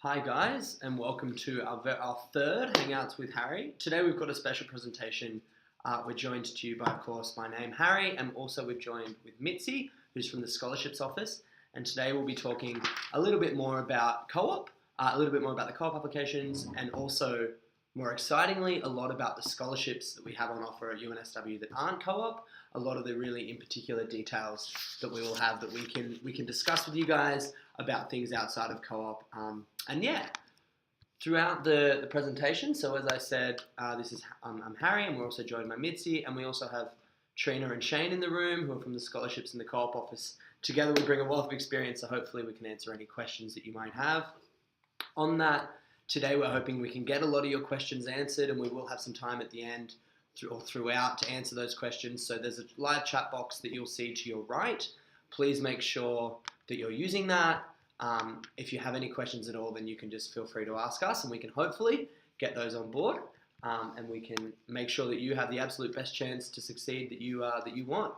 Hi guys, and welcome to our third Hangouts with Harry. Today we've got a special presentation. We're joined to you by, of course, my name, Harry, and also we've joined with Mitzi, who's from the Scholarships Office. And today we'll be talking a little bit more about co-op, a little bit more about the co-op applications, and also, more excitingly, a lot about the scholarships that we have on offer at UNSW that aren't co-op, a lot of the really in particular details that we will have that we can discuss with you guys about things outside of co-op. And yeah, throughout the presentation, so as I said, I'm Harry, and we're also joined by Mitzi, and we also have Trina and Shane in the room, who are from the Scholarships and the Co-op Office. Together we bring a wealth of experience, so hopefully we can answer any questions that you might have. On that, today we're hoping we can get a lot of your questions answered, and we will have some time at the end or throughout to answer those questions. So there's a live chat box that you'll see to your right. Please make sure that you're using that. If you have any questions at all, then you can just feel free to ask us, and we can hopefully get those on board, and we can make sure that you have the absolute best chance to succeed that you want.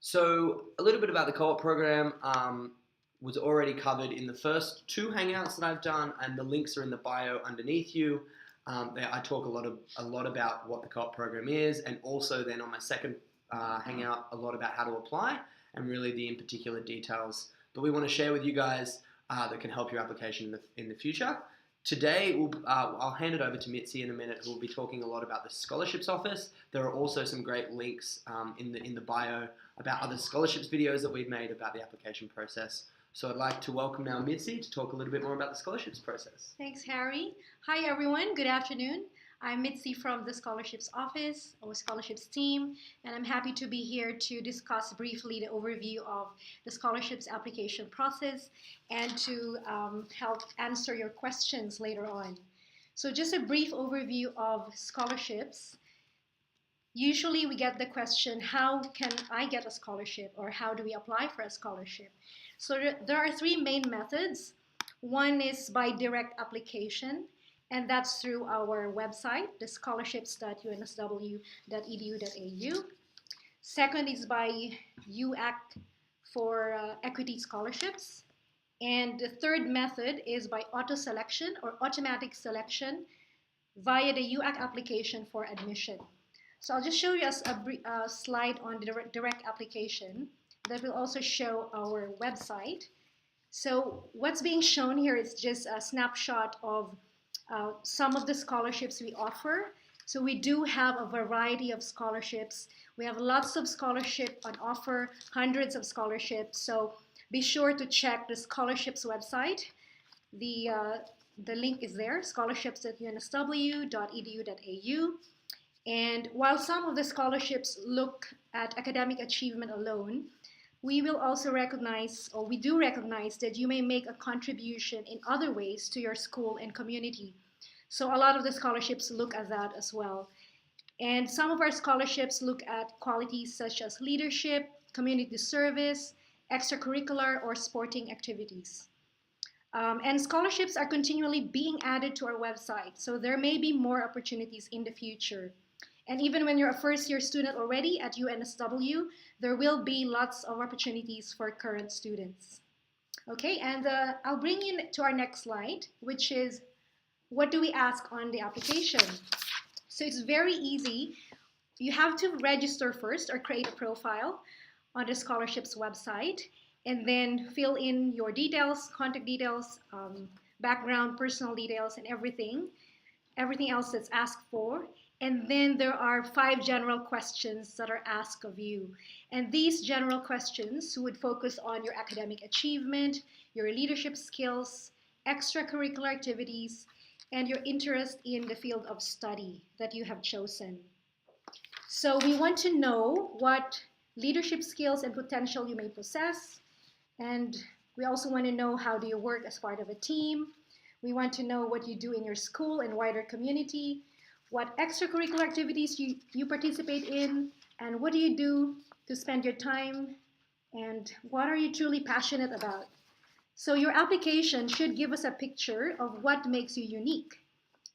So a little bit about the co-op program was already covered in the first two Hangouts that I've done, and the links are in the bio underneath you. I talk a lot about what the co-op program is, and also then on my second Hangout a lot about how to apply and really the in particular details that we want to share with you guys that can help your application in the future. Today, I'll hand it over to Mitzi in a minute, who will be talking a lot about the Scholarships Office. There are also some great links in the bio about other scholarships videos that we've made about the application process. So I'd like to welcome now Mitzi to talk a little bit more about the scholarships process. Thanks, Harry. Hi, everyone. Good afternoon. I'm Mitzi from the Scholarships Office, or Scholarships team, and I'm happy to be here to discuss briefly the overview of the scholarships application process and to help answer your questions later on. So just a brief overview of scholarships. Usually we get the question, how can I get a scholarship, or how do we apply for a scholarship? So there are three main methods. One is by direct application, and that's through our website, the scholarships.unsw.edu.au. Second is by UAC for equity scholarships. And the third method is by auto-selection or automatic selection via the UAC application for admission. So I'll just show you a slide on the direct application that will also show our website. So what's being shown here is just a snapshot of some of the scholarships we offer. So we do have a variety of scholarships. We have lots of scholarships on offer, hundreds of scholarships. So be sure to check the scholarships website. The link is there, scholarships.unsw.edu.au. And while some of the scholarships look at academic achievement alone, we will also recognize, or we do recognize, that you may make a contribution in other ways to your school and community. So a lot of the scholarships look at that as well. And some of our scholarships look at qualities such as leadership, community service, extracurricular or sporting activities. And scholarships are continually being added to our website, so there may be more opportunities in the future. And even when you're a first-year student already at UNSW, there will be lots of opportunities for current students. Okay, and I'll bring you to our next slide, which is, what do we ask on the application? So it's very easy. You have to register first or create a profile on the scholarships website, and then fill in your details, contact details, background, personal details, and everything else that's asked for. And then there are 5 general questions that are asked of you. And these general questions would focus on your academic achievement, your leadership skills, extracurricular activities, and your interest in the field of study that you have chosen. So we want to know what leadership skills and potential you may possess. And we also want to know, how do you work as part of a team? We want to know what you do in your school and wider community, what extracurricular activities you participate in, and what do you do to spend your time, and what are you truly passionate about? So your application should give us a picture of what makes you unique.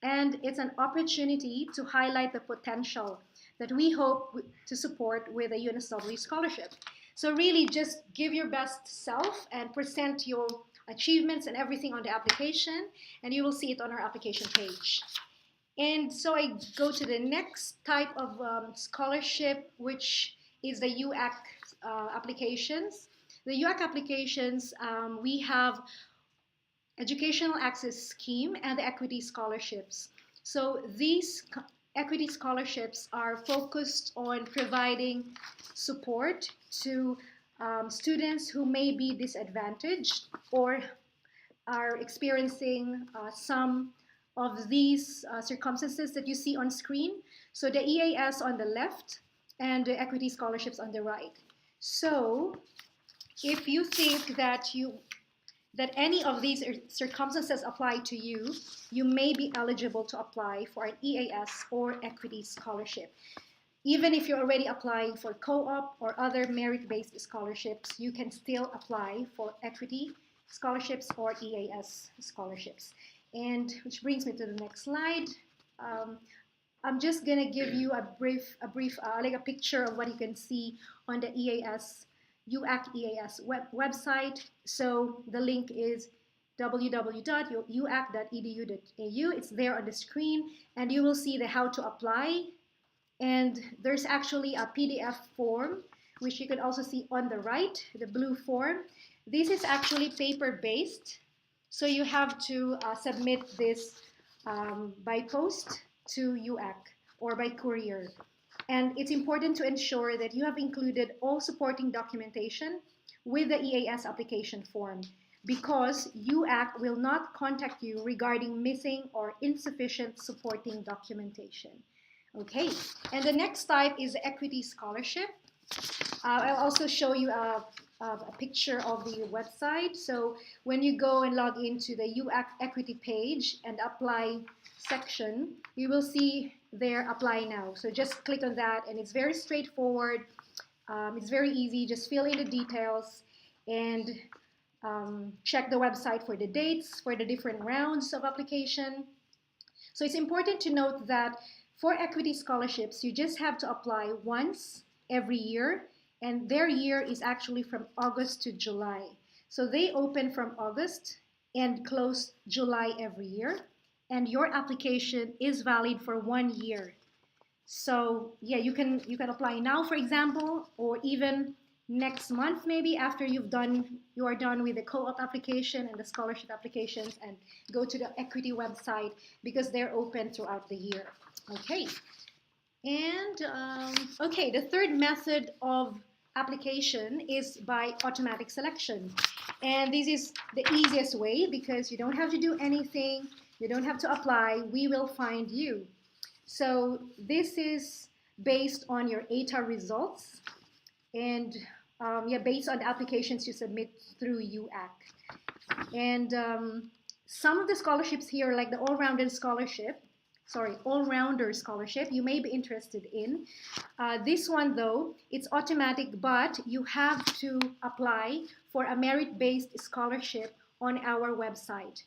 And it's an opportunity to highlight the potential that we hope to support with a UNSW scholarship. So really just give your best self and present your achievements and everything on the application, and you will see it on our application page. And so I go to the next type of scholarship, which is the UAC applications. The UAC applications, we have Educational Access Scheme and the Equity Scholarships. So these equity scholarships are focused on providing support to students who may be disadvantaged or are experiencing some of these circumstances that you see on screen. So the EAS on the left and the equity scholarships on the right. So if you think that any of these circumstances apply to you, you may be eligible to apply for an EAS or equity scholarship. Even if you're already applying for co-op or other merit-based scholarships, you can still apply for equity scholarships or EAS scholarships. And which brings me to the next slide. I'm just gonna give you a brief like a picture of what you can see on the EAS, UAC EAS website. So the link is www.uac.edu.au. It's there on the screen, and you will see the how to apply. And there's actually a PDF form, which you can also see on the right, the blue form. This is actually paper-based. So you have to submit this by post to UAC or by courier. And it's important to ensure that you have included all supporting documentation with the EAS application form, because UAC will not contact you regarding missing or insufficient supporting documentation. Okay, and the next type is the equity scholarship. I'll also show you a picture of the website. So when you go and log into the UAC equity page and apply section, you will see there apply now. So just click on that, and it's very straightforward. It's very easy. Just fill in the details and check the website for the dates for the different rounds of application. So it's important to note that for equity scholarships, you just have to apply once every year, and their year is actually from August to July. So they open from August and close July every year, and your application is valid for 1 year. So yeah, you can apply now, for example, or even next month maybe after you are done with the co-op application and the scholarship applications, and go to the equity website because they're open throughout the year. Okay, and okay, the third method of application is by automatic selection, and this is the easiest way because you don't have to do anything, you don't have to apply, we will find you. So this is based on your ATA results and based on the applications you submit through UAC. And some of the scholarships here, like the all-rounder scholarship, you may be interested in. This one though, it's automatic, but you have to apply for a merit-based scholarship on our website.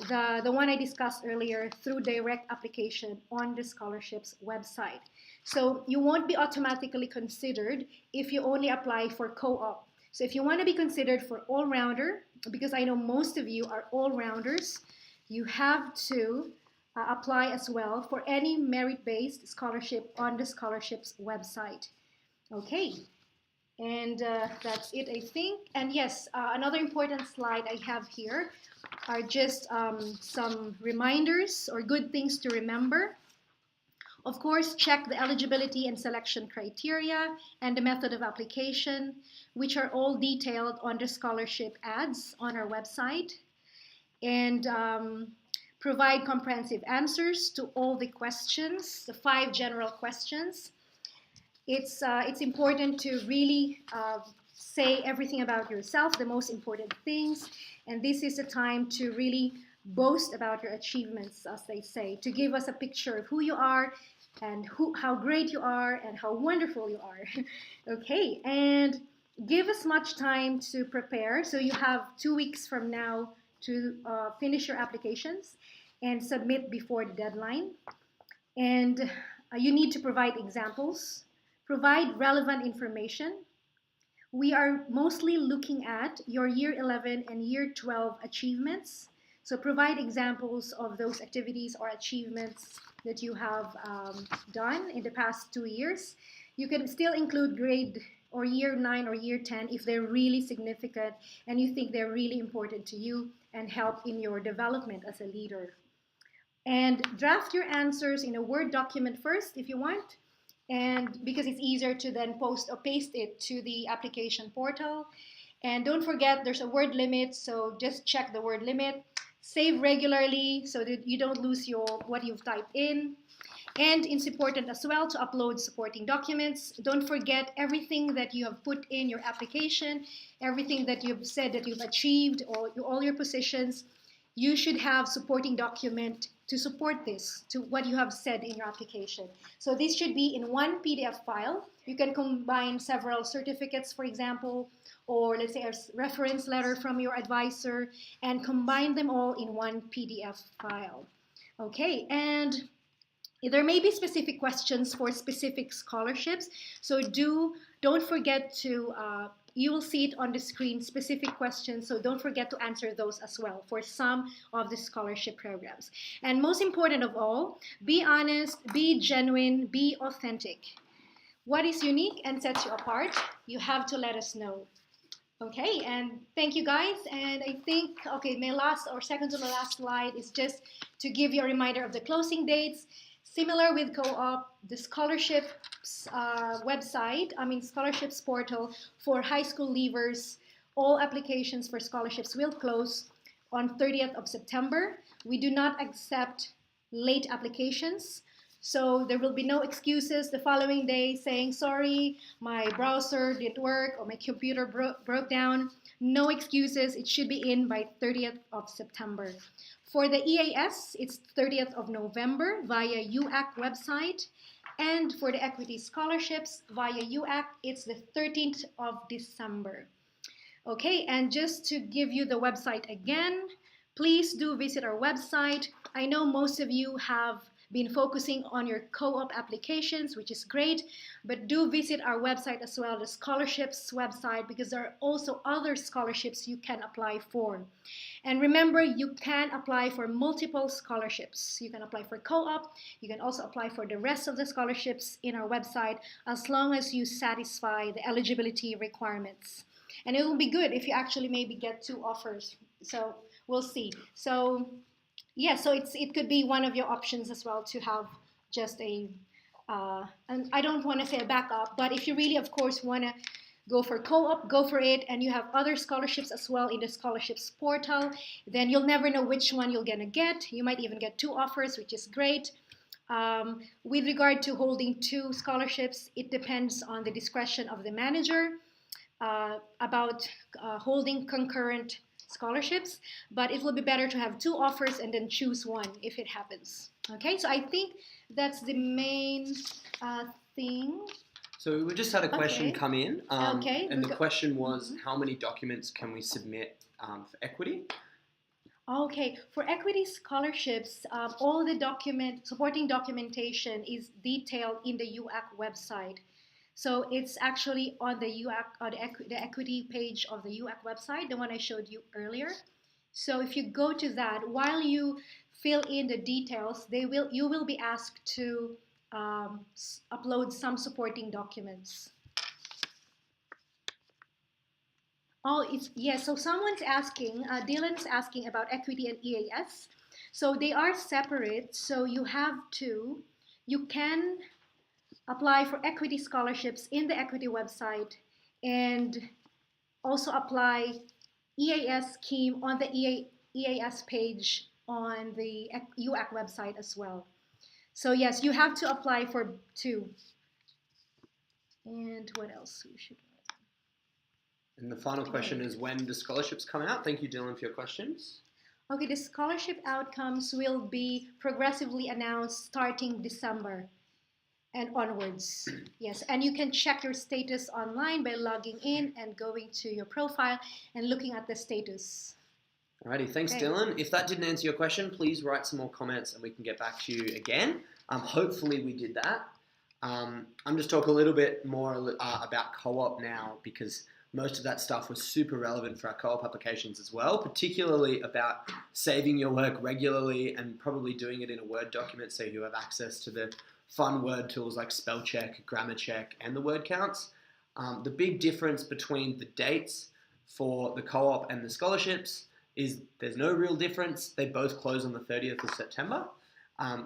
The one I discussed earlier, through direct application on the scholarships website. So you won't be automatically considered if you only apply for co-op. So if you want to be considered for all-rounder, because I know most of you are all-rounders, you have to apply as well for any merit-based scholarship on the scholarships website. Okay, and that's it, I think. And yes, another important slide I have here are just some reminders or good things to remember. Of course, check the eligibility and selection criteria and the method of application, which are all detailed on the scholarship ads on our website. And provide comprehensive answers to all the questions, the 5 general questions. It's important to really say everything about yourself, the most important things, and this is the time to really boast about your achievements, as they say, to give us a picture of who you are and how great you are and how wonderful you are. Okay, and give us much time to prepare. So you have 2 weeks from now to finish your applications and submit before the deadline. And you need to provide examples, provide relevant information, we are mostly looking at your Year 11 and Year 12 achievements. So provide examples of those activities or achievements that you have done in the past 2 years. You can still include grade or Year 9 or Year 10 if they're really significant and you think they're really important to you and help in your development as a leader. And draft your answers in a Word document first if you want, and because it's easier to then post or paste it to the application portal. And don't forget there's a word limit, so just check the word limit. Save regularly so that you don't lose what you've typed in. And it's important as well to upload supporting documents. Don't forget everything that you have put in your application, everything that you've said that you've achieved, or all your positions. You should have supporting document to support this, to what you have said in your application. So this should be in one PDF file. You can combine several certificates, for example, or let's say a reference letter from your advisor, and combine them all in one PDF file. Okay, and there may be specific questions for specific scholarships, so don't forget to you will see it on the screen, specific questions, so don't forget to answer those as well for some of the scholarship programs. And most important of all, be honest, be genuine, be authentic. What is unique and sets you apart, you have to let us know. Okay, and thank you guys. And I think, okay, my last or second to the last slide is just to give you a reminder of the closing dates. Similar with co-op, the scholarships scholarships portal for high school leavers, all applications for scholarships will close on 30th of September. We do not accept late applications, so there will be no excuses the following day saying, sorry, my browser didn't work or my computer broke down. No excuses, it should be in by 30th of September. For the EAS, it's 30th of November via UAC website. And for the equity scholarships via UAC, it's the 13th of December. Okay, and just to give you the website again, please do visit our website. I know most of you have been focusing on your co-op applications, which is great, but do visit our website as well, the scholarships website, because there are also other scholarships you can apply for. And remember, you can apply for multiple scholarships. You can apply for co-op, you can also apply for the rest of the scholarships in our website, as long as you satisfy the eligibility requirements. And it will be good if you actually maybe get 2 offers. So we'll see. So yeah, so it could be one of your options as well to have just and I don't want to say a backup, but if you really, of course, want to go for co-op, go for it, and you have other scholarships as well in the scholarships portal, then you'll never know which one you're gonna get. You might even get 2 offers, which is great. With regard to holding 2 scholarships, it depends on the discretion of the manager about holding concurrent scholarships, but it will be better to have 2 offers and then choose one if it happens. Okay, so I think that's the main thing. So we just had a question come in, and the question was, how many documents can we submit for equity? Okay, for equity scholarships, all the supporting documentation is detailed in the UAC website. So it's actually on the UAC, the equity page of the UAC website, the one I showed you earlier. So if you go to that, while you fill in the details, you will be asked to upload some supporting documents. Oh, so someone's asking, Dylan's asking about equity and EAS. So they are separate, so you can apply for equity scholarships in the equity website and also apply EAS scheme on the EAS page on the UAC website as well. So yes, you have to apply for 2. And what else we should write? And the final question is, when do scholarships come out? Thank you, Dylan, for your questions. Okay, the scholarship outcomes will be progressively announced starting December and onwards. Yes, and you can check your status online by logging in and going to your profile and looking at the status. Alrighty, thanks, Dylan. If that didn't answer your question, please write some more comments and we can get back to you again. Hopefully we did that. I'm just talking a little bit more about co-op now, because most of that stuff was super relevant for our co-op applications as well, particularly about saving your work regularly and probably doing it in a Word document so you have access to the fun word tools like spell check, grammar check, and the word counts. The big difference between the dates for the co-op and the scholarships is there's no real difference. They both close on the 30th of September.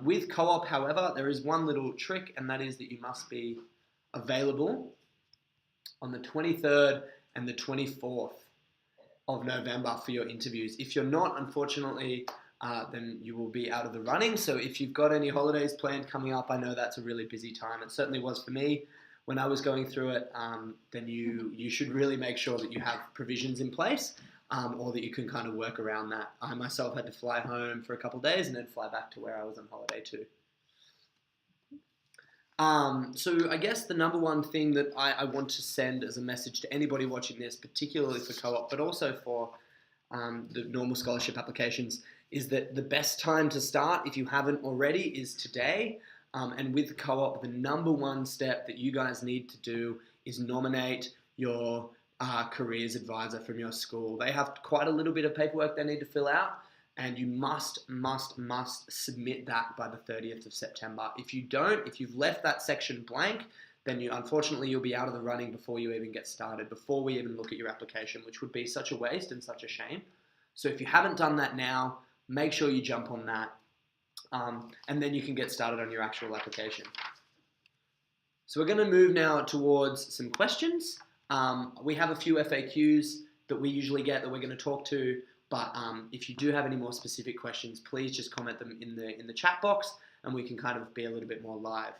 With co-op, however, there is one little trick, and that is that you must be available on the 23rd and the 24th of November for your interviews. If you're not, unfortunately, then you will be out of the running. So if you've got any holidays planned coming up, I know that's a really busy time. It certainly was for me when I was going through it. Then you should really make sure that you have provisions in place, or that you can kind of work around that. I myself had to fly home for a couple of days and then fly back to where I was on holiday too. So I guess the number one thing that I want to send as a message to anybody watching this, particularly for co-op, but also for the normal scholarship applications, is that the best time to start, if you haven't already, is today. And with co-op, the number one step that you guys need to do is nominate your careers advisor from your school. They have quite a little bit of paperwork they need to fill out, and you must submit that by the 30th of September. If you don't, if you've left that section blank, then unfortunately you'll be out of the running before you even get started, before we even look at your application, which would be such a waste and such a shame. So if you haven't done that now, make sure you jump on that, and then you can get started on your actual application. So we're going to move now towards some questions. We have a few FAQs that we usually get that we're going to talk to, but if you do have any more specific questions, please just comment them in the chat box, and we can kind of be a little bit more live.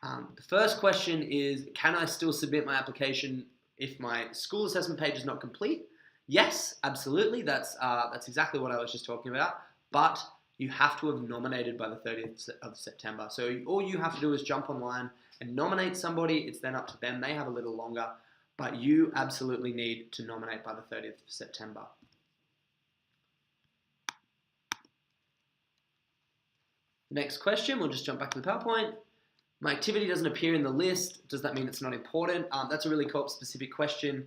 The first question is, can I still submit my application if my school assessment page is not complete? Yes, absolutely. That's exactly what I was just talking about. But you have to have nominated by the 30th of September. So all you have to do is jump online and nominate somebody. It's then up to them. They have a little longer, but you absolutely need to nominate by the 30th of September. Next question, we'll just jump back to the PowerPoint. My activity doesn't appear in the list. Does that mean it's not important? That's a really co-op specific question.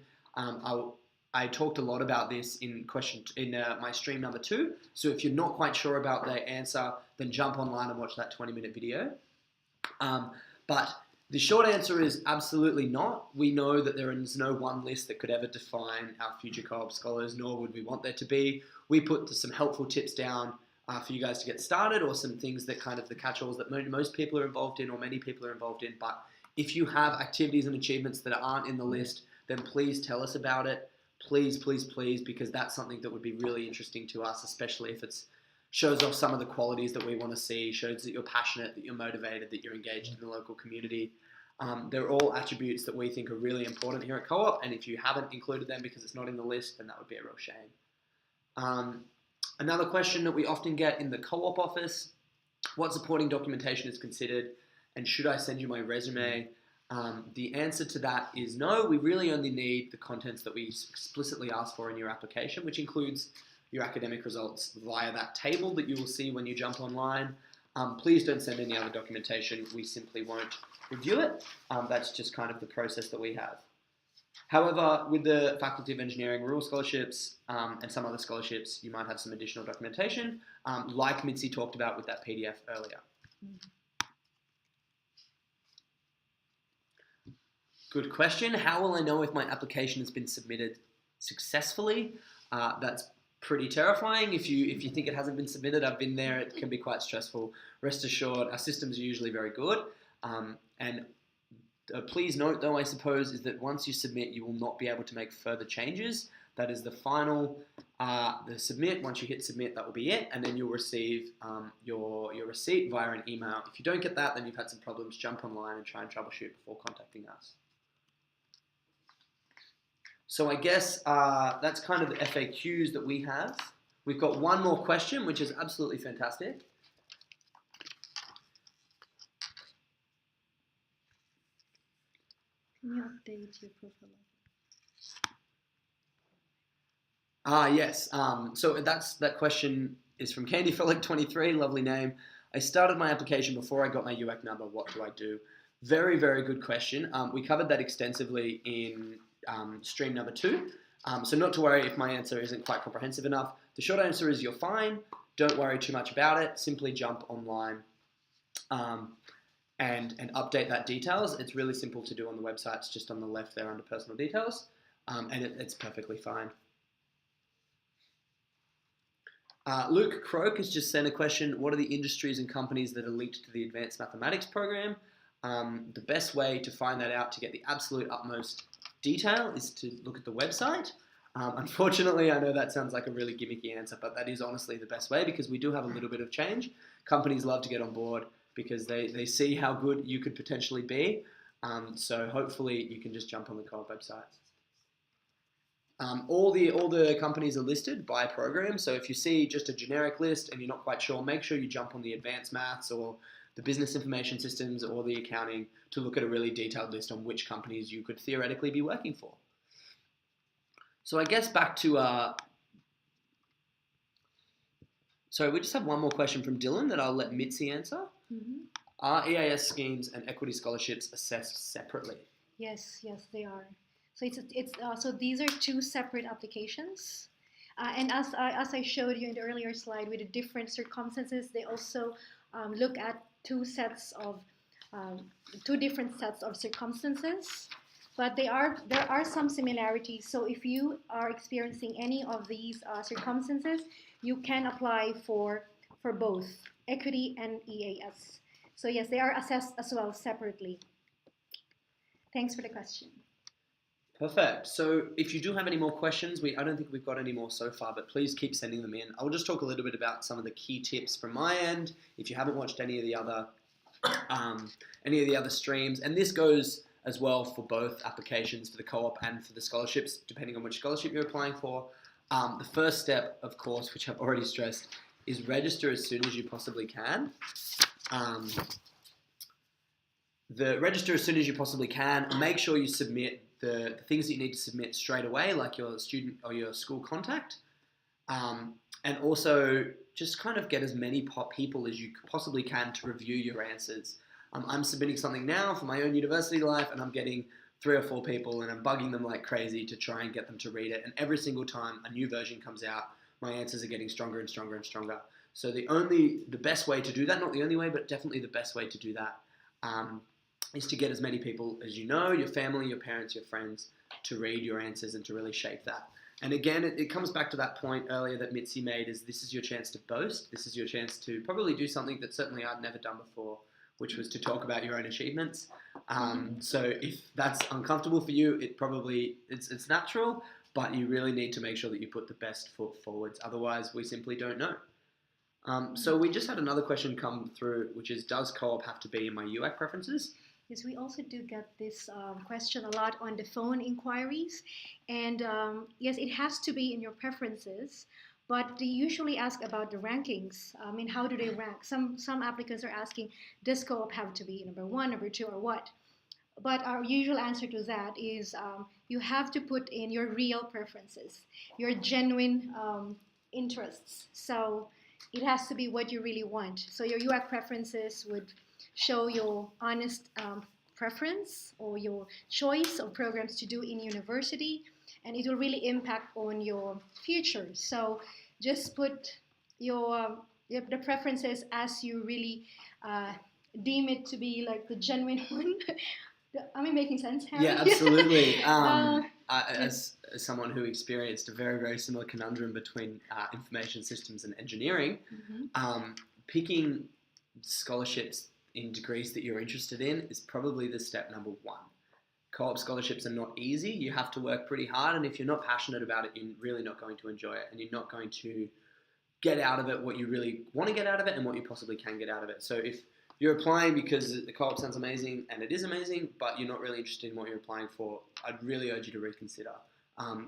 I talked a lot about this in my stream number 2. So if you're not quite sure about the answer, then jump online and watch that 20-minute video. But the short answer is absolutely not. We know that there is no one list that could ever define our future co-op scholars, nor would we want there to be. We put some helpful tips down for you guys to get started, or some things that kind of the catch-alls that most people are involved in, or many people are involved in. But if you have activities and achievements that aren't in the list, then please tell us about it. Please, please, please, because that's something that would be really interesting to us, especially if it shows off some of the qualities that we want to see, shows that you're passionate, that you're motivated, that you're engaged in the local community. They're all attributes that we think are really important here at Co-op, and if you haven't included them because it's not in the list, then that would be a real shame. Another question that we often get in the co-op office, what supporting documentation is considered, and should I send you my resume? The answer to that is no. We really only need the contents that we explicitly ask for in your application, which includes your academic results via that table that you will see when you jump online. Please don't send any other documentation. We simply won't review it. That's just kind of the process that we have. However, with the Faculty of Engineering Rural Scholarships and some other scholarships, you might have some additional documentation, like Mitzi talked about with that PDF earlier. Good question. How will I know if my application has been submitted successfully? That's pretty terrifying. If you think it hasn't been submitted, I've been there. It can be quite stressful. Rest assured, our systems are usually very good. Please note, though, I suppose, is that once you submit, you will not be able to make further changes. That is the final, the submit. Once you hit submit, that will be it, and then you'll receive your receipt via an email. If you don't get that, then you've had some problems. Jump online and try and troubleshoot before contacting us. So I guess that's kind of the FAQs that we have. We've got one more question, which is absolutely fantastic. Can you update your profile? Yes. So that question is from CandyFrolic23, lovely name. I started my application before I got my UAC number. What do I do? Very, very good question. We covered that extensively in stream number 2. So not to worry if my answer isn't quite comprehensive enough. The short answer is you're fine. Don't worry too much about it. Simply jump online and update that details. It's really simple to do on the website. It's just on the left there under personal details, and it's perfectly fine. Luke Croak has just sent a question. What are the industries and companies that are linked to the Advanced Mathematics program? The best way to find that out to get the absolute utmost detail is to look at the website. Unfortunately, I know that sounds like a really gimmicky answer, but that is honestly the best way because we do have a little bit of change. Companies love to get on board because they see how good you could potentially be. So hopefully you can just jump on the Co-op website. All the companies are listed by program. So if you see just a generic list and you're not quite sure, make sure you jump on the advanced maths or the business information systems or the accounting to look at a really detailed list on which companies you could theoretically be working for. So I guess back to, so we just have one more question from Dylan that I'll let Mitzi answer. Mm-hmm. Are EAS schemes and equity scholarships assessed separately? Yes, they are. So so these are 2 separate applications. And as I showed you in the earlier slide with the different circumstances, they also look at 2 different sets of circumstances. But there are some similarities. So if you are experiencing any of these circumstances, you can apply for both equity and EAS. So yes, they are assessed as well separately. Thanks for the question. Perfect. So if you do have any more questions, I don't think we've got any more so far, but please keep sending them in. I'll just talk a little bit about some of the key tips from my end. If you haven't watched any of the other streams, and this goes as well for both applications for the co-op and for the scholarships, depending on which scholarship you're applying for. The first step, of course, which I've already stressed, is register as soon as you possibly can. Register as soon as you possibly can. Make sure you submit the things that you need to submit straight away, like your student or your school contact. And also just kind of get as many people as you possibly can to review your answers. I'm submitting something now for my own university life, and I'm getting 3 or 4 people, and I'm bugging them like crazy to try and get them to read it. And every single time a new version comes out, my answers are getting stronger and stronger and stronger. So the best way to do that, not the only way, but definitely the best way to do that, is to get as many people as you know, your family, your parents, your friends, to read your answers and to really shape that. And again, it comes back to that point earlier that Mitzi made, is this is your chance to boast. This is your chance to probably do something that certainly I'd never done before, which was to talk about your own achievements. So if that's uncomfortable for you, it's natural, but you really need to make sure that you put the best foot forwards. Otherwise, we simply don't know. So we just had another question come through, which is, does co-op have to be in my UAC preferences? Yes, we also do get this question a lot on the phone inquiries. And yes, it has to be in your preferences, but they usually ask about the rankings. I mean, how do they rank? Some applicants are asking, does co-op have to be number 1, number 2, or what? But our usual answer to that is you have to put in your real preferences, your genuine interests. So it has to be what you really want. So your UAC preferences would show your honest preference or your choice of programs to do in university, and it will really impact on your future. So just put the preferences as you really deem it to be like the genuine one. Am I making sense, Harry? Yeah, absolutely. As someone who experienced a very, very similar conundrum between information systems and engineering, picking scholarships in degrees that you're interested in is probably the step number 1. Co-op scholarships are not easy. You have to work pretty hard, and if you're not passionate about it, you're really not going to enjoy it, and you're not going to get out of it what you really want to get out of it and what you possibly can get out of it. So if you're applying because the co-op sounds amazing, and it is amazing, but you're not really interested in what you're applying for, I'd really urge you to reconsider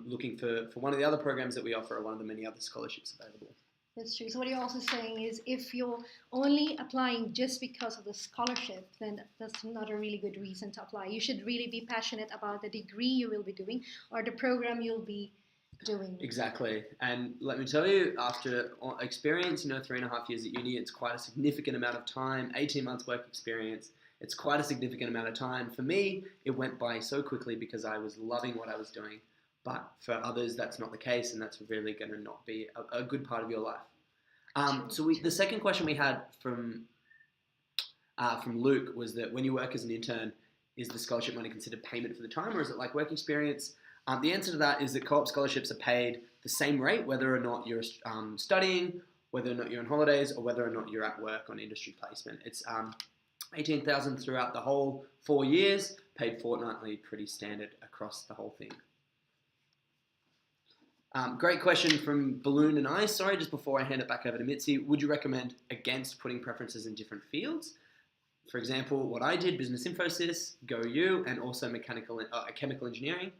looking for one of the other programs that we offer or one of the many other scholarships available. That's true. So what you're also saying is if you're only applying just because of the scholarship, then that's not a really good reason to apply. You should really be passionate about the degree you will be doing or the program you'll be doing. Exactly. And let me tell you, after experience, 3.5 years at uni, it's quite a significant amount of time, 18 months work experience. It's quite a significant amount of time. For me, it went by so quickly because I was loving what I was doing. But for others, that's not the case, and that's really going to not be a good part of your life. The second question we had from Luke was that when you work as an intern, is the scholarship money considered payment for the time, or is it like work experience? The answer to that is that co-op scholarships are paid the same rate, whether or not you're studying, whether or not you're on holidays, or whether or not you're at work on industry placement. It's $18,000 throughout the whole 4 years, paid fortnightly, pretty standard across the whole thing. Great question from Balloon and I. Sorry, just before I hand it back over to Mitzi, would you recommend against putting preferences in different fields? For example, what I did, business infosys, go you, and also chemical engineering.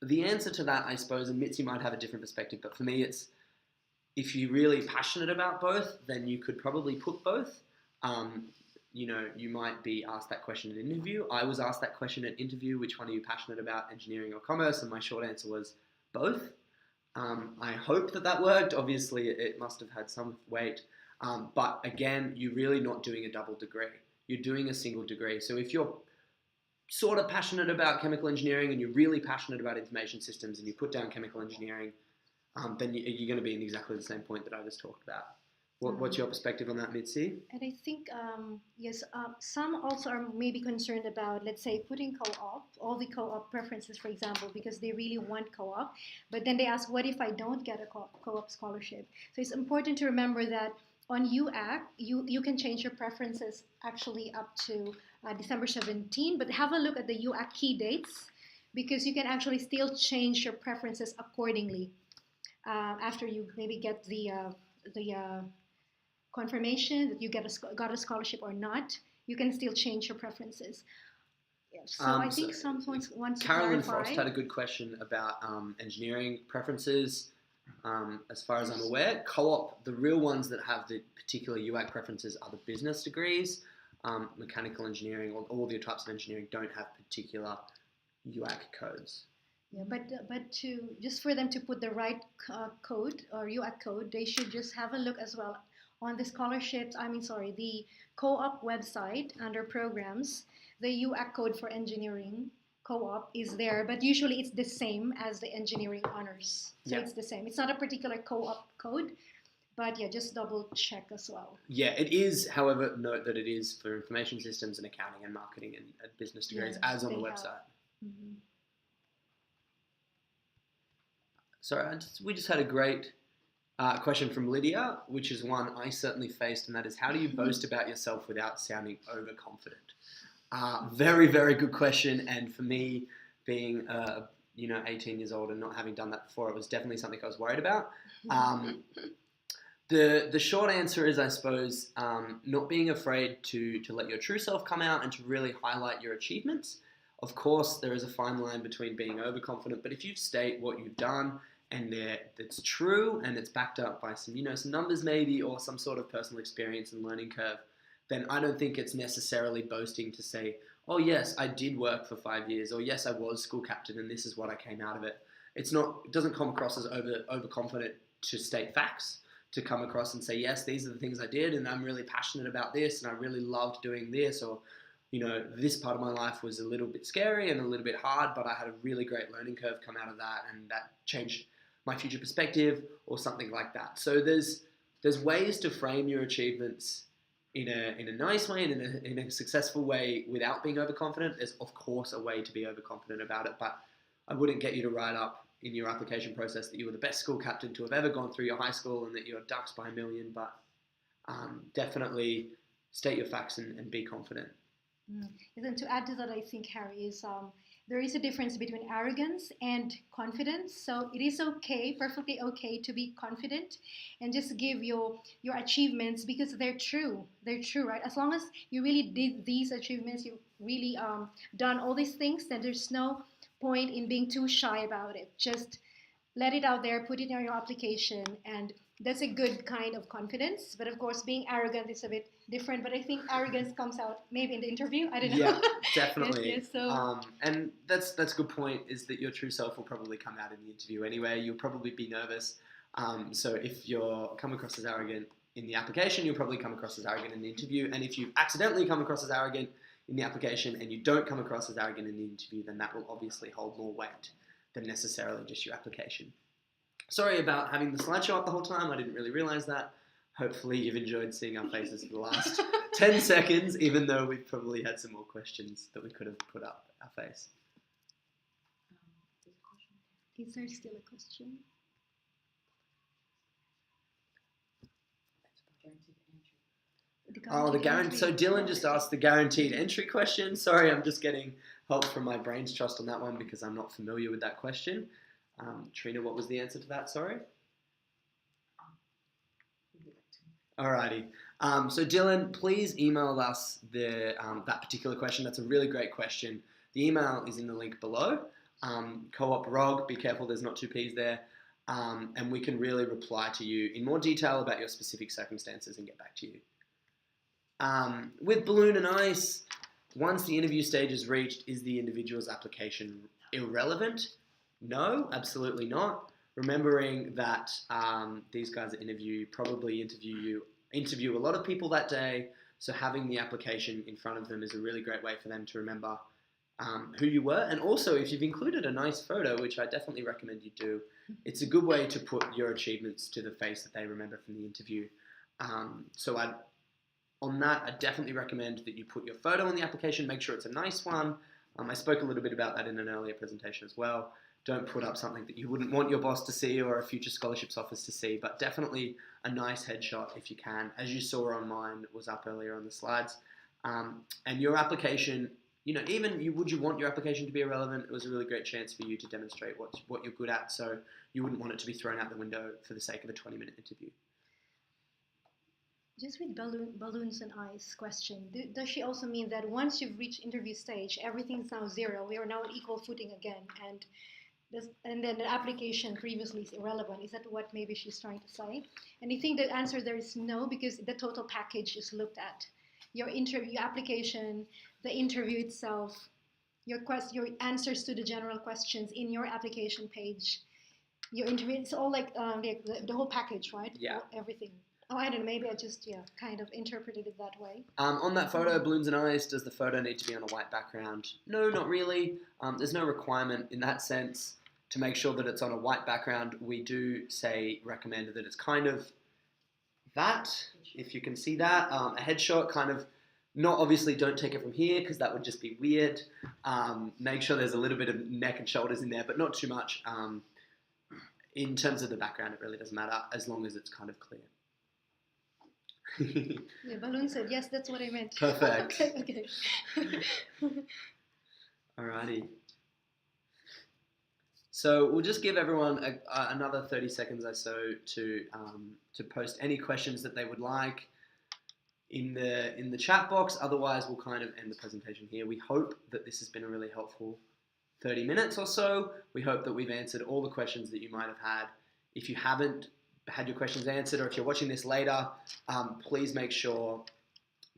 The answer to that, I suppose, and Mitzi might have a different perspective, but for me it's, if you're really passionate about both, then you could probably put both. You might be asked that question in an interview. I was asked that question at interview, which one are you passionate about, engineering or commerce? And my short answer was both. I hope that worked. Obviously, it must have had some weight. But again, you're really not doing a double degree. You're doing a single degree. So if you're sort of passionate about chemical engineering and you're really passionate about information systems and you put down chemical engineering, then you're going to be in exactly the same point that I just talked about. What's your perspective on that, Mitzi? And I think, yes, some also are maybe concerned about, let's say, putting co-op, all the co-op preferences, for example, because they really want co-op. But then they ask, what if I don't get a co-op scholarship? So it's important to remember that on UAC, you can change your preferences actually up to December 17, but have a look at the UAC key dates, because you can actually still change your preferences accordingly after you maybe get the confirmation that you got a scholarship or not. You can still change your preferences. Yeah, so I think someone wants to Carolyn clarify. Frost had a good question about engineering preferences. As far as I'm aware, co-op, the real ones that have the particular UAC preferences are the business degrees. Mechanical engineering, or all the types of engineering don't have particular UAC codes. Yeah, but just for them to put the right code or UAC code, they should just have a look as well on the scholarships. The co-op website under programs. The UAC code for engineering co-op is there, but usually it's the same as the engineering honors. So It's the same. It's not a particular co-op code, but yeah, just double check as well. Yeah, it is. However, note that it is for information systems and accounting and marketing and business degrees, as on the website. Mm-hmm. So we just had a great question from Lydia, which is one I certainly faced, and that is, how do you boast about yourself without sounding overconfident? Very, very good question, and for me, being 18 years old and not having done that before, it was definitely something I was worried about. The short answer is, I suppose, not being afraid to let your true self come out and to really highlight your achievements. Of course, there is a fine line between being overconfident, but if you state what you've done and it's true and it's backed up by some numbers maybe, or some sort of personal experience and learning curve, then I don't think it's necessarily boasting to say, oh yes, I did work for 5 years, or yes, I was school captain and this is what I came out of it. It doesn't come across as overconfident to state facts, to come across and say, yes, these are the things I did and I'm really passionate about this and I really loved doing this, or this part of my life was a little bit scary and a little bit hard, but I had a really great learning curve come out of that and that changed my future perspective, or something like that. So there's ways to frame your achievements in a nice way and in a successful way without being overconfident. There's of course a way to be overconfident about it, but I wouldn't get you to write up in your application process that you were the best school captain to have ever gone through your high school and that you're ducks by a million, but definitely state your facts and be confident. And then to add to that, I think, Harry, is there is a difference between arrogance and confidence. So it is okay, perfectly okay, to be confident and just give your achievements because they're true. They're true, right? As long as you really did these achievements, you really done all these things, then there's no point in being too shy about it. Just let it out there, put it in your application, and that's a good kind of confidence. But of course, being arrogant is a bit different. But I think arrogance comes out maybe in the interview. I don't know. Yeah, definitely. Yes, so. And that's a good point, is that your true self will probably come out in the interview anyway. You'll probably be nervous. So if you're come across as arrogant, in the application, you'll probably come across as arrogant in the interview. And if you accidentally come across as arrogant in the application and you don't come across as arrogant in the interview, then that will obviously hold more weight than necessarily just your application. Sorry about having the slideshow up the whole time. I didn't really realize that. Hopefully you've enjoyed seeing our faces for the last 10 seconds, even though we've probably had some more questions that we could have put up our face. Is there still a question? The guarantee. So Dylan just asked the guaranteed entry question. Sorry, I'm just getting help from my brain's trust on that one because I'm not familiar with that question. Trina, what was the answer to that? Sorry. Alrighty. So Dylan, please email us that particular question. That's a really great question. The email is in the link below. Co-op ROG. Be careful, there's not two P's there. And we can really reply to you in more detail about your specific circumstances and get back to you. With Balloon and Ice, once the interview stage is reached, is the individual's application irrelevant? No, absolutely not. Remembering that these guys at probably interview a lot of people that day, so having the application in front of them is a really great way for them to remember who you were. And also, if you've included a nice photo, which I definitely recommend you do, it's a good way to put your achievements to the face that they remember from the interview. On that, I definitely recommend that you put your photo in the application, make sure it's a nice one. I spoke a little bit about that in an earlier presentation as well. Don't put up something that you wouldn't want your boss to see or a future scholarships office to see, but definitely a nice headshot if you can. As you saw on mine, it was up earlier on the slides. And your application, would you want your application to be irrelevant? It was a really great chance for you to demonstrate what you're good at, so you wouldn't want it to be thrown out the window for the sake of a 20-minute interview. Just with balloons and ice question, does she also mean that once you've reached interview stage, everything's now zero, we are now on equal footing again, and then the application previously is irrelevant? Is that what maybe she's trying to say? And I think the answer there is no, because the total package is looked at. Your interview application, the interview itself, your answers to the general questions in your application page, your interview, it's all like the whole package, right? Yeah. Everything. Oh, I don't know, maybe I just, kind of interpreted it that way. On that photo, Balloons and Ice, does the photo need to be on a white background? No, not really. There's no requirement in that sense to make sure that it's on a white background. We do recommend that it's kind of that, if you can see that. A headshot, kind of, not obviously don't take it from here because that would just be weird. Make sure there's a little bit of neck and shoulders in there, but not too much. In terms of the background, it really doesn't matter as long as it's kind of clear. Yeah, Balloon said, yes, that's what I meant. Perfect. Okay. Alrighty. So we'll just give everyone another 30 seconds or so to post any questions that they would like in the chat box. Otherwise, we'll kind of end the presentation here. We hope that this has been a really helpful 30 minutes or so. We hope that we've answered all the questions that you might have had. If you haven't had your questions answered, or if you're watching this later, please make sure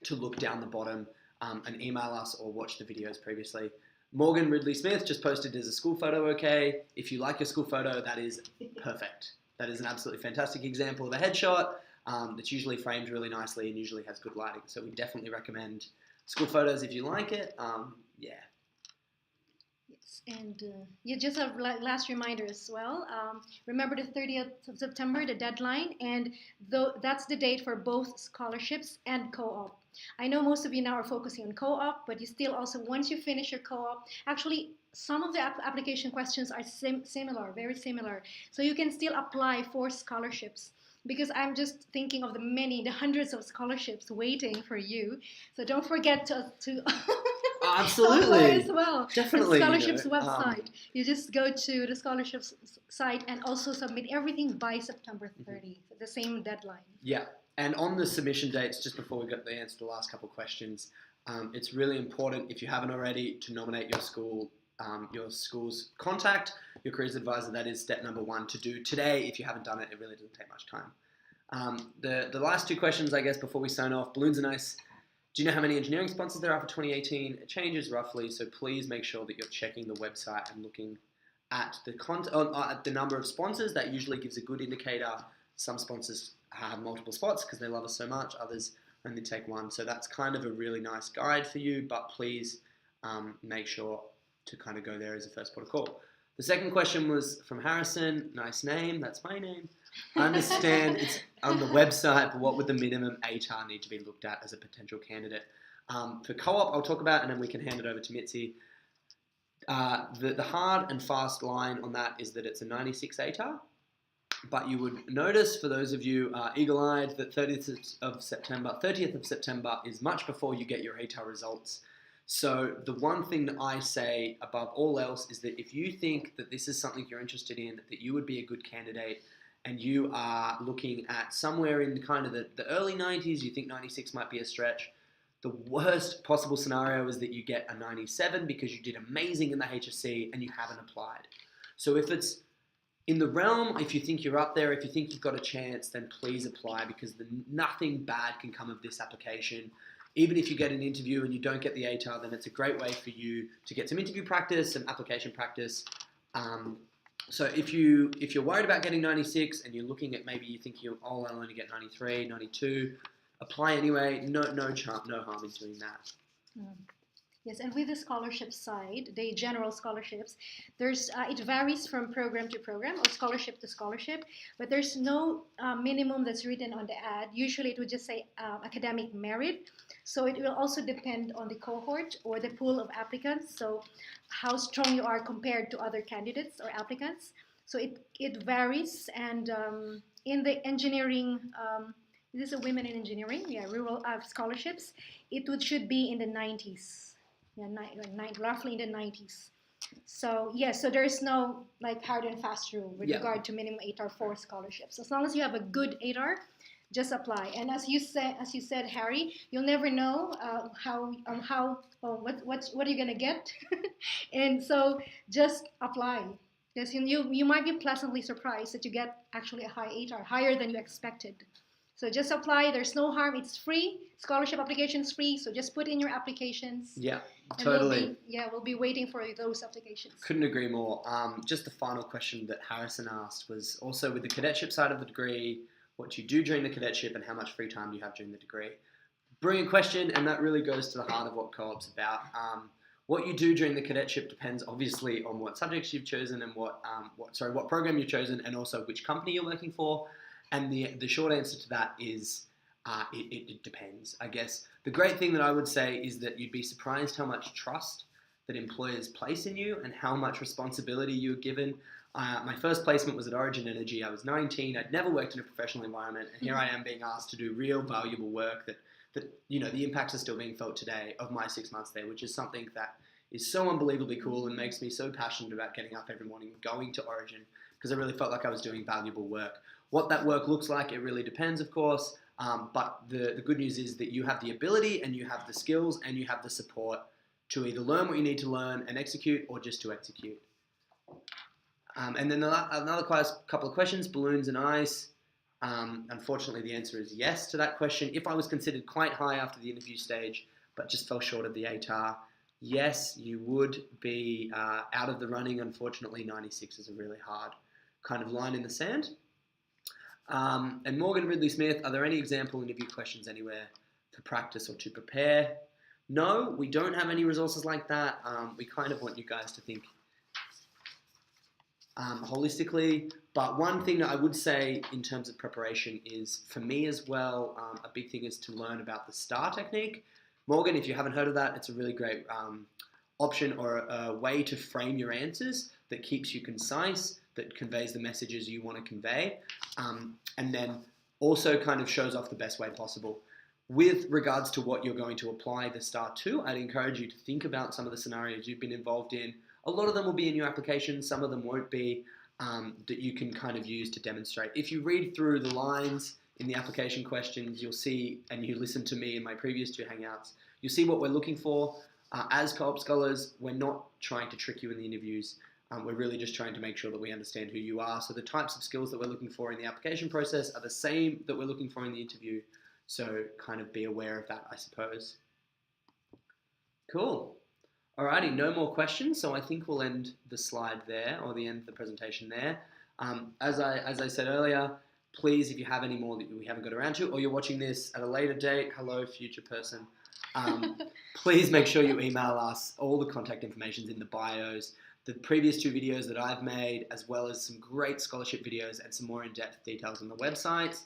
to look down the bottom and email us or watch the videos previously. Morgan Ridley Smith just posted, is a school photo okay? If you like your school photo, that is perfect. That is an absolutely fantastic example of a headshot that's usually framed really nicely and usually has good lighting. So we definitely recommend school photos if you like it. Yeah. And just a last reminder as well. Remember the 30th of September, the deadline, and that's the date for both scholarships and co-op. I know most of you now are focusing on co-op, but you still also, once you finish your co-op, actually some of the application questions are similar, very similar. So you can still apply for scholarships, because I'm just thinking of the hundreds of scholarships waiting for you. So don't forget to absolutely apply as well. Definitely. The scholarships website. You just go to the scholarships site and also submit everything by September 30, the same deadline. Yeah. And on the submission dates, just before we got the answer to the last couple of questions, it's really important, if you haven't already, to nominate your school's contact, your careers advisor. That is step number 1 to do today. If you haven't done it, it really doesn't take much time. The last 2 questions, I guess, before we sign off. Balloons and Ice. Do you know how many engineering sponsors there are for 2018? It changes roughly, so please make sure that you're checking the website and looking at the number of sponsors. That usually gives a good indicator. Some sponsors have multiple spots because they love us so much. Others only take one. So that's kind of a really nice guide for you, but please make sure to kind of go there as a first port of call. The second question was from Harrison. Nice name. That's my name. I understand it's on the website, but what would the minimum ATAR need to be looked at as a potential candidate? For co-op, I'll talk about, and then we can hand it over to Mitzi. The hard and fast line on that is that it's a 96 ATAR. But you would notice, for those of you eagle-eyed, that 30th of September is much before you get your ATAR results. So the one thing that I say above all else is that if you think that this is something you're interested in, that you would be a good candidate, and you are looking at somewhere in kind of the early 90s, you think 96 might be a stretch, the worst possible scenario is that you get a 97 because you did amazing in the HSC and you haven't applied. So if it's in the realm, if you think you're up there, if you think you've got a chance, then please apply, because nothing bad can come of this application. Even if you get an interview and you don't get the ATAR, then it's a great way for you to get some interview practice, some application practice. So if you're worried about getting 96 and you're looking at maybe you think I'll only get 93, 92, apply anyway. No harm in doing that. Yes, and with the scholarship side, the general scholarships, it varies from program to program or scholarship to scholarship, but there's no minimum that's written on the ad. Usually it would just say academic merit. So it will also depend on the cohort or the pool of applicants, so how strong you are compared to other candidates or applicants. So it varies, and in the engineering, this is a women in engineering, rural scholarships, should be in the 90s. Roughly in the 90s. So so there is no hard and fast rule with regard to minimum ATAR for scholarships. As long as you have a good ATAR, just apply. And as you said, Harry, you'll never know what you're gonna get, and so just apply. Because you might be pleasantly surprised that you get actually a high ATAR, higher than you expected. So just apply. There's no harm. It's free. Scholarship application is free. So just put in your applications. Yeah, totally. We'll be waiting for those applications. Couldn't agree more. Just the final question that Harrison asked was also with the cadetship side of the degree, what you do during the cadetship and how much free time you have during the degree. Brilliant question, and that really goes to the heart of what co-op's about. What you do during the cadetship depends obviously on what subjects you've chosen and what program you've chosen, and also which company you're working for. And the short answer to that is it depends. I guess the great thing that I would say is that you'd be surprised how much trust that employers place in you and how much responsibility you're given. My first placement was at Origin Energy. I was 19. I'd never worked in a professional environment, and here I am being asked to do real valuable work that the impacts are still being felt today of my 6 months there, which is something that is so unbelievably cool and makes me so passionate about getting up every morning and going to Origin, because I really felt like I was doing valuable work. What that work looks like, it really depends, of course, but the good news is that you have the ability and you have the skills and you have the support to either learn what you need to learn and execute, or just to execute. And then another couple of questions, balloons and ice. Unfortunately, the answer is yes to that question. If I was considered quite high after the interview stage, but just fell short of the ATAR, yes, you would be out of the running. Unfortunately, 96 is a really hard kind of line in the sand. And Morgan Ridley Smith, are there any example interview questions anywhere to practice or to prepare? No, we don't have any resources like that. We kind of want you guys to think holistically. But one thing that I would say in terms of preparation is, for me as well, a big thing is to learn about the STAR technique. Morgan, if you haven't heard of that, it's a really great option or a way to frame your answers that keeps you concise, that conveys the messages you want to convey, and then also kind of shows off the best way possible. With regards to what you're going to apply the STAR to, I'd encourage you to think about some of the scenarios you've been involved in. A lot of them will be in your application, some of them won't be, that you can kind of use to demonstrate. If you read through the lines in the application questions, you'll see, and you listen to me in my previous 2 Hangouts, you'll see what we're looking for. As co-op scholars, we're not trying to trick you in the interviews. We're really just trying to make sure that we understand who you are. So the types of skills that we're looking for in the application process are the same that we're looking for in the interview. So kind of be aware of that, I suppose. Cool. Alrighty, no more questions. So I think we'll end the slide there, or the end of the presentation there. As I said earlier, please, if you have any more that we haven't got around to, or you're watching this at a later date, hello, future person, please make sure you email us. All the contact information's in the bios. The previous 2 videos that I've made, as well as some great scholarship videos and some more in-depth details on the websites,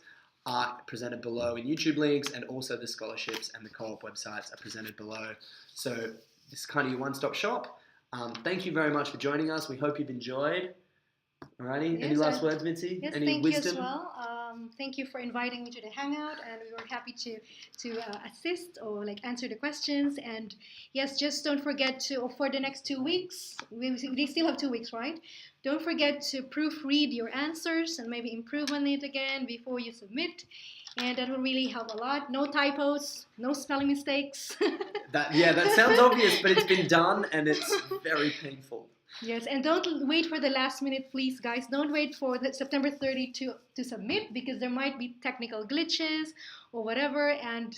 are presented below in YouTube links, and also the scholarships and the co-op websites are presented below. So this is kind of your one-stop shop. Thank you very much for joining us. We hope you've enjoyed. Alrighty, Yes, any last words, Mitzi? Yes, Any thank wisdom? you as well. Thank you for inviting me to the hangout, and we were happy to assist or like answer the questions. And yes, just don't forget to, for the next 2 weeks, we still have 2 weeks, right? Don't forget to proofread your answers and maybe improve on it again before you submit, and that will really help a lot. No typos, no spelling mistakes. That sounds obvious, but it's been done and it's very painful. Yes, and don't wait for the last minute, please, guys. Don't wait for the September 30 to submit, because there might be technical glitches or whatever. And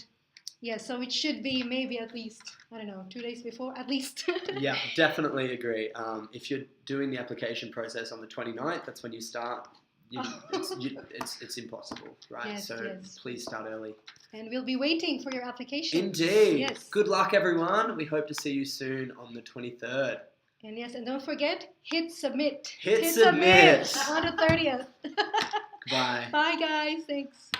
yeah, so it should be maybe at least, I don't know, 2 days before, at least. Yeah, definitely agree. If you're doing the application process on the 29th, that's when you start. It's impossible, right? Yes, yes. Please start early. And we'll be waiting for your application. Indeed. Yes. Good luck, everyone. We hope to see you soon on the 23rd. And yes, and don't forget, hit submit. Hit submit. On the 30th. Goodbye. Bye, guys. Thanks.